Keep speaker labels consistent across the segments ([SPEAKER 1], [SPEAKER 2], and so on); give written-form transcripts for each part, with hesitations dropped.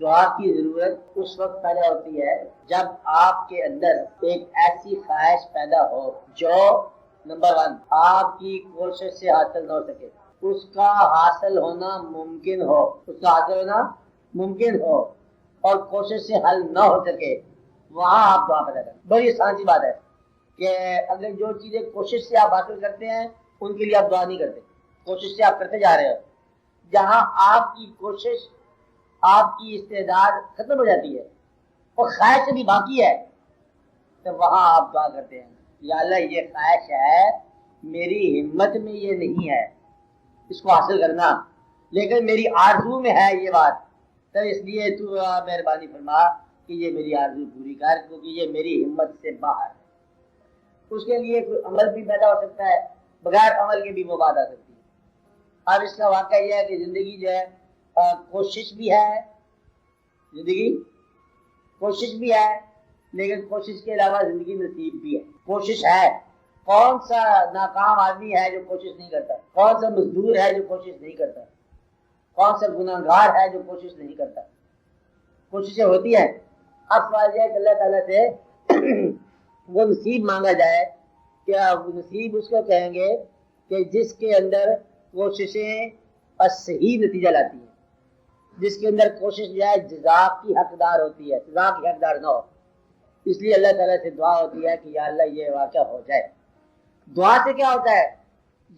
[SPEAKER 1] دعا کی ضرورت اس وقت پیدا ہوتی ہے جب آپ کے اندر ایک ایسی خواہش پیدا ہو جو نمبر 1 آپ کی کوشش سے حاصل نہ ہو سکے، اس کا حاصل ہونا ممکن ہو، اس کا حاصل ہونا ممکن ہو اور کوشش سے حل نہ ہو سکے، وہاں آپ دعا پیدا کریں۔ بڑی آسان سی بات ہے کہ اگر جو چیزیں کوشش سے آپ حاصل کرتے ہیں ان کے لیے آپ دعا نہیں کرتے، کوشش سے آپ کرتے جا رہے ہو، جہاں آپ کی کوشش آپ کی استعداد ختم ہو جاتی ہے اور خواہش بھی باقی ہے تو وہاں آپ دعا کرتے ہیں یا اللہ یہ خواہش ہے، میری ہمت میں یہ نہیں ہے اس کو حاصل کرنا، لیکن میری آرزو میں ہے یہ بات، تو اس لیے تو مہربانی فرما کہ یہ میری آرزو پوری کر، کیونکہ یہ میری ہمت سے باہر ہے۔ اس کے لیے کوئی عمل بھی پیدا ہو سکتا ہے، بغیر عمل کے بھی وہ بات آ سکتی ہے۔ اب اس کا واقعہ یہ ہے کہ زندگی جو ہے کوشش بھی ہے، زندگی کوشش بھی ہے، لیکن کوشش کے علاوہ زندگی نصیب بھی ہے۔ کوشش ہے، کون سا ناکام آدمی ہے جو کوشش نہیں کرتا؟ کون سا مزدور ہے جو کوشش نہیں کرتا؟ کون سا گناہ گار ہے جو کوشش نہیں کرتا؟ کوششیں ہوتی ہیں۔ اب سوال یہ ہے کہ اللہ تعالیٰ سے وہ نصیب مانگا جائے، کیا نصیب اس کو کہیں گے کہ جس کے اندر کوششیں صحیح نتیجہ لاتی ہیں، جس کے اندر کوشش جو ہے جزا کی حقدار ہوتی ہے، سزا کی حقدار نہ ہو۔ اس لیے اللہ تعالیٰ سے دعا ہوتی ہے کہ یا اللہ یہ واقعہ ہو جائے۔ دعا سے کیا ہوتا ہے؟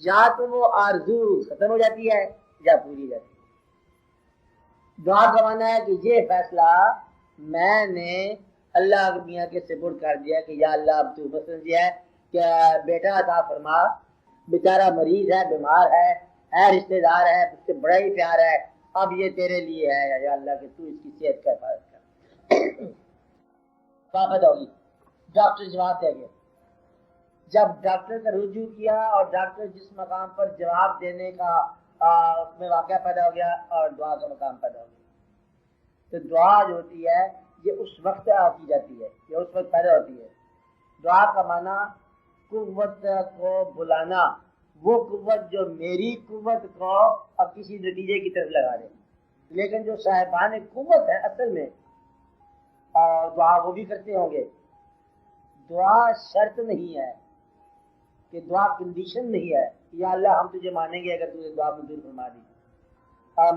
[SPEAKER 1] یا تو وہ آرزو ختم ہو جاتی ہے یا پوری ہو جاتی ہے۔ دعا کا معنی ہے کہ یہ فیصلہ میں نے اللہ میاں کے سپرد کر دیا کہ یا اللہ اب تو مثلاً یہ ہے کہ بیٹا عطا فرما، بیچارہ مریض ہے، بیمار ہے رشتہ دار ہے، اس سے بڑا ہی پیار ہے، اب یہ تیرے لیے ہے یا اللہ کہ تو اس کی صحت کا حفاظت کر۔ بات ہوگی، ڈاکٹر جواب دے گیا۔ جب ڈاکٹر کا رجوع کیا اور ڈاکٹر جس مقام پر جواب دینے کا اس میں واقعہ پیدا ہو گیا اور دعا کا مقام پیدا ہو گیا، تو دعا جو ہوتی ہے یہ اس وقت کی جاتی ہے، یہ اس وقت پیدا ہوتی ہے۔ دعا کا معنی قوت کو بلانا، وہ قوت جو میری قوت کو اب کسی نتیجے کی طرف لگا دے۔ لیکن جو صاحبان قوت ہے اصل میں دعا وہ بھی کرتے ہوں گے۔ دعا شرط نہیں ہے کہ دعا کنڈیشن نہیں ہے یا اللہ ہم تجھے مانیں گے اگر تجھے دعا منظور فرما دی۔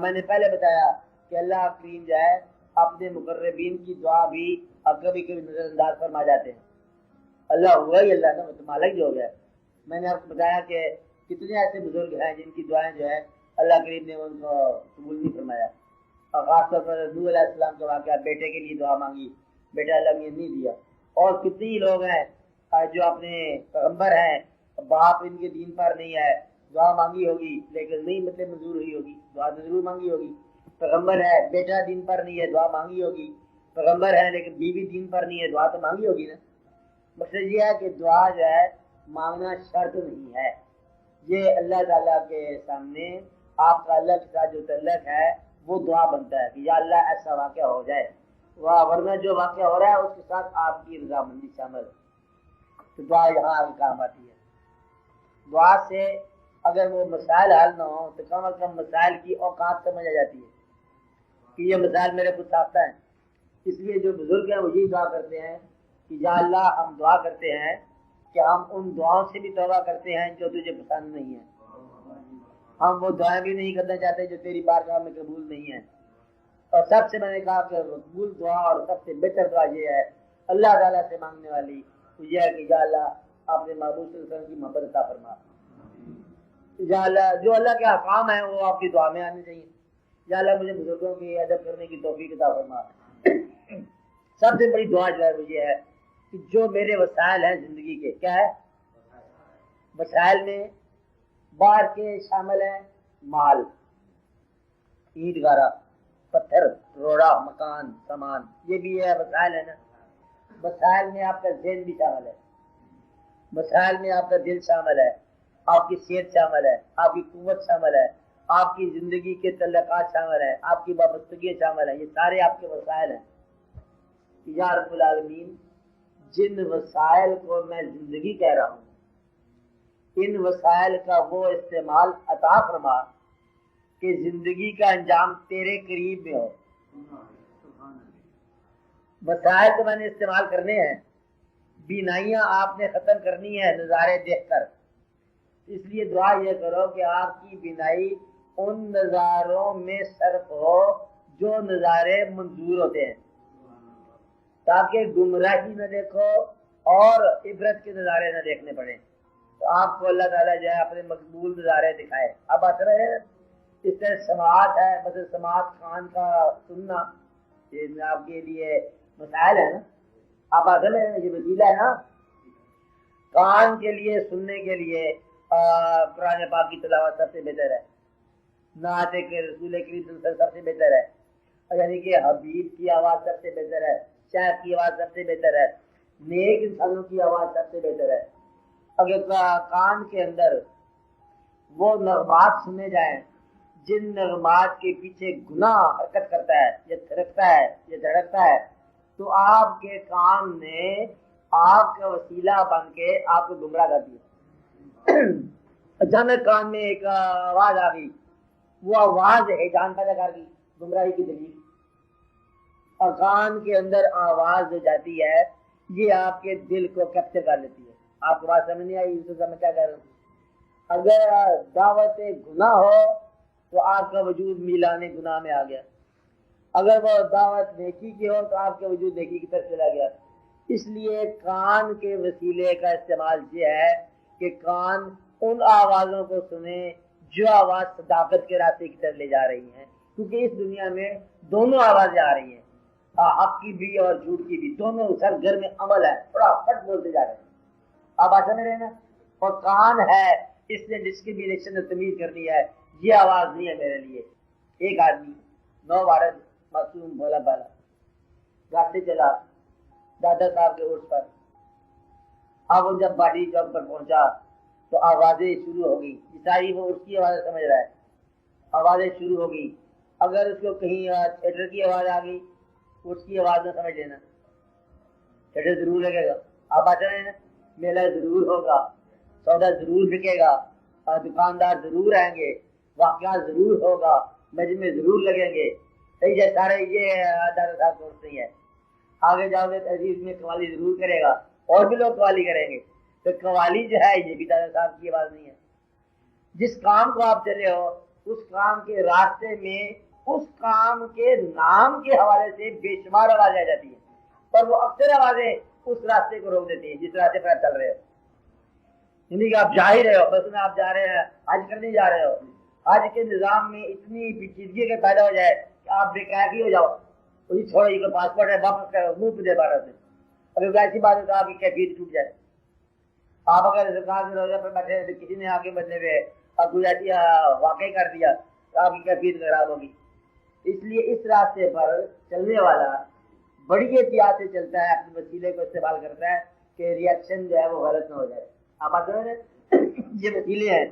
[SPEAKER 1] میں نے پہلے بتایا کہ اللہ کریم جو ہے اپنے مقربین کی دعا بھی کبھی کبھی نظر انداز فرما جاتے ہیں۔ اللہ ہوا ہی اللہ کا متمالک جو ہو گیا۔ میں نے آپ کو بتایا کہ کتنے ایسے بزرگ ہیں جن کی دعائیں جو ہے اللہ کریم نے ان کو قبول نہیں فرمایا، اور خاص طور پر نوح علیہ السلام کا واقعہ، بیٹے کے لیے دعا مانگی، بیٹا اللہ نے نہیں دیا۔ اور کتنے ہی لوگ ہیں جو اپنے پیغمبر ہیں، باپ ان کے دین پر نہیں ہے، دعا مانگی ہوگی لیکن نہیں مطلب منظور ہوئی ہوگی، دعا ضرور مانگی ہوگی۔ پیغمبر ہے، بیٹا دین پر نہیں ہے، دعا مانگی ہوگی۔ پیغمبر ہے لیکن بیوی دین پر نہیں ہے، دعا تو مانگی ہوگی نا۔ مقصد یہ ہے کہ دعا جو ہے مانگنا شرط نہیں ہے، یہ اللہ تعالیٰ کے سامنے آپ کا اللہ کے ساتھ جو تعلق ہے وہ دعا بنتا ہے کہ یا اللہ ایسا واقعہ ہو جائے، ورنہ جو واقعہ ہو رہا ہے اس کے ساتھ آپ کی رضامندی شامل ہے، تو دعا یہاں آگے کام آتی ہے۔ دعا سے اگر وہ مسائل حل نہ ہو تو کم از کم مسائل کی اوقات سمجھ آ جاتی ہے کہ یہ مسائل میرے کچھ ساختہ ہیں۔ اس لیے جو بزرگ ہیں وہ یہی دعا کرتے ہیں کہ یا اللہ ہم دعا کرتے ہیں کہ ہم ان دعاؤں سے بھی توبہ کرتے ہیں جو تجھے پسند نہیں ہیں، ہم وہ دعائیں بھی نہیں کرنا چاہتے جو تیری بارگاہ میں قبول نہیں ہیں۔ اور سب سے میں نے کہا کہ مقبول دعا اور سب سے بہتر دعا یہ ہے اللہ تعالیٰ سے مانگنے والی، تو یہ ہے کہ یا اللہ اپنے محبوب صلی اللہ علیہ وسلم کی محبت عطا فرما، یا اللہ جو اللہ کے احکام ہیں وہ آپ کی دعا میں آنے چاہیے، یا اللہ مجھے بزرگوں کی ادب کرنے کی توفیق عطا فرما۔ سب سے بڑی دعا جو ہے وہ یہ ہے کہ جو میرے وسائل ہیں زندگی کے، کیا ہے وسائل میں باہر کے شامل ہیں، مال، اینٹ گارا، پتھر، روڑا، مکان، سامان، یہ بھی ہے وسائل ہے نا۔ وسائل میں آپ کا ذہن بھی شامل ہے، وسائل میں آپ کا دل شامل ہے، آپ کی صحت شامل ہے، آپ کی قوت شامل ہے، آپ کی زندگی کے تعلقات شامل ہیں، آپ کی وابستگیاں شامل ہیں، یہ سارے آپ کے وسائل ہیں۔ یا رب العالمین جن وسائل کو میں زندگی کہہ رہا ہوں ان وسائل کا وہ استعمال عطا فرما کہ زندگی کا انجام تیرے قریب میں ہو، وسائل تو میں نے استعمال کرنے ہیں، بینائیاں آپ نے ختم کرنی ہے نظارے دیکھ کر، اس لیے دعا یہ کرو کہ آپ کی بینائی ان نظاروں میں صرف ہو جو نظارے منظور ہوتے ہیں، تاکہ گمراہی نہ دیکھو اور عبرت کے نظارے نہ دیکھنے پڑے، تو آپ کو اللہ تعالیٰ جو ہے اپنے مقبول نظارے دکھائے۔ اب بات رہے ہیں اس طرح سماعت ہے، مثلا سماعت کان کا سننا، یہ آپ کے لیے مسائل ہے نا، آپ اصل ہے یہ وسیلہ ہے نا کان کے لیے سننے کے لیے قرآن پاک کی تلاوت سب سے بہتر ہے، نعت کے رسول کریم صلی اللہ علیہ وسلم سب سے بہتر ہے، یعنی کہ حبیب کی آواز سب سے بہتر ہے، شیخ کی آواز سب سے بہتر ہے، نیک انسانوں کی آواز سب سے بہتر ہے۔ اگر کان کے اندر وہ نغمات سنے جائیں جن نغمات کے پیچھے گناہ حرکت کرتا ہے یا تھرکتا ہے یا دھڑکتا ہے، تو آپ کے کان نے آپ کا وسیلہ بن کے آپ کو گمراہ کر دیا۔ اچانک کان میں ایک آواز آ گئی، وہ آواز ہیجان پیدا کر گئی، گمراہی کی دلیل۔ اور کان کے اندر آواز جو جاتی ہے یہ آپ کے دل کو کیپچر کر لیتی ہے۔ آپ کو بات سمجھ نہیں آئی اس میں کیا کہہ رہا ہوں؟ اگر دعوت گناہ ہو تو آپ کا وجود میلان گناہ میں آ گیا، اگر وہ دعوت نیکی کی ہو تو آپ کے وجود نیکی کی طرف چلا گیا۔ اس لیے کان کے وسیلے کا استعمال یہ ہے کہ کان ان آوازوں کو سنیں جو آواز صداقت کے راستے کی طرف لے جا رہی ہیں، کیونکہ اس دنیا میں دونوں آوازیں آ رہی ہیں، حق کی بھی اور جھوٹ کی بھی، دونوں سر گھر میں عمل ہے، بڑا پھٹ بولتے جا رہے ہیں۔ آپ آسا میں رہنا، اور کان ہے اس نے ڈسکریمنیشن اور تمیز کرنی ہے، یہ آواز نہیں ہے میرے لیے۔ ایک آدمی نو بارہ معصوم بولا بالا راستے چلا دادا صاحب کے عرس پر، اب وہ جب باڈی چوک پر پہنچا تو آوازیں شروع ہو گئی، ساری وہ عرس کی آوازیں سمجھ رہا ہے، آوازیں شروع ہو گئی۔ اگر اس کو کہیں تھیٹر کی آواز آ گئی اس کی آواز نہ سمجھ لینا، تھیٹر ضرور لگے گا، آپ آتے ہیں نا، میلہ ضرور ہوگا، سودا ضرور بکے گا، دکاندار ضرور آئیں گے، واقعات ضرور ہوگا، مجمع ضرور لگیں گے، سارے یہ دادا صاحب دوست نہیں ہے۔ آگے جاؤ گے تہذیب میں قوالی ضرور کرے گا، اور بھی لوگ قوالی کریں گے، تو قوالی جو ہے یہ بھی دادا صاحب کی آواز نہیں ہے۔ جس کام کو آپ چلے ہو اس کام کے راستے میں اس کام کے نام کے حوالے سے بے شمار آوازیں آ جاتی ہیں، اور وہ اکثر آوازیں اس راستے کو روک دیتی ہیں جس راستے پر آپ چل رہے ہو، یعنی کہ آپ جا ہی رہے ہو، بس میں آپ جا رہے ہیں، حج کرنے جا رہے ہو، حج کے نظام میں اتنی پیچیدگی کا پیدا ہو جائے کہ آپ بے قیدی ہو جاؤ، چھوڑو یہ پاسپورٹ ہے واپس کرو، منہ پہ دے بارہ سے، اگر ایسی بات ہے تو آپ کی کیفیت ٹوٹ جائے۔ آپ اگر سرکار کے روزے پر بیٹھے تو کسی نے آگے بدلے ہوئے اور کوئی ایسی واقعی کر دیا تو آپ کی کیفیت خراب ہوگی۔ اس لیے اس راستے پر چلنے والا بڑی احتیاط سے چلتا ہے، اپنے وسیلے کو استعمال کرتا ہے کہ ریئیکشن جو ہے وہ غلط نہ ہو جائے۔ آپ آتے ہیں یہ وسیلے ہیں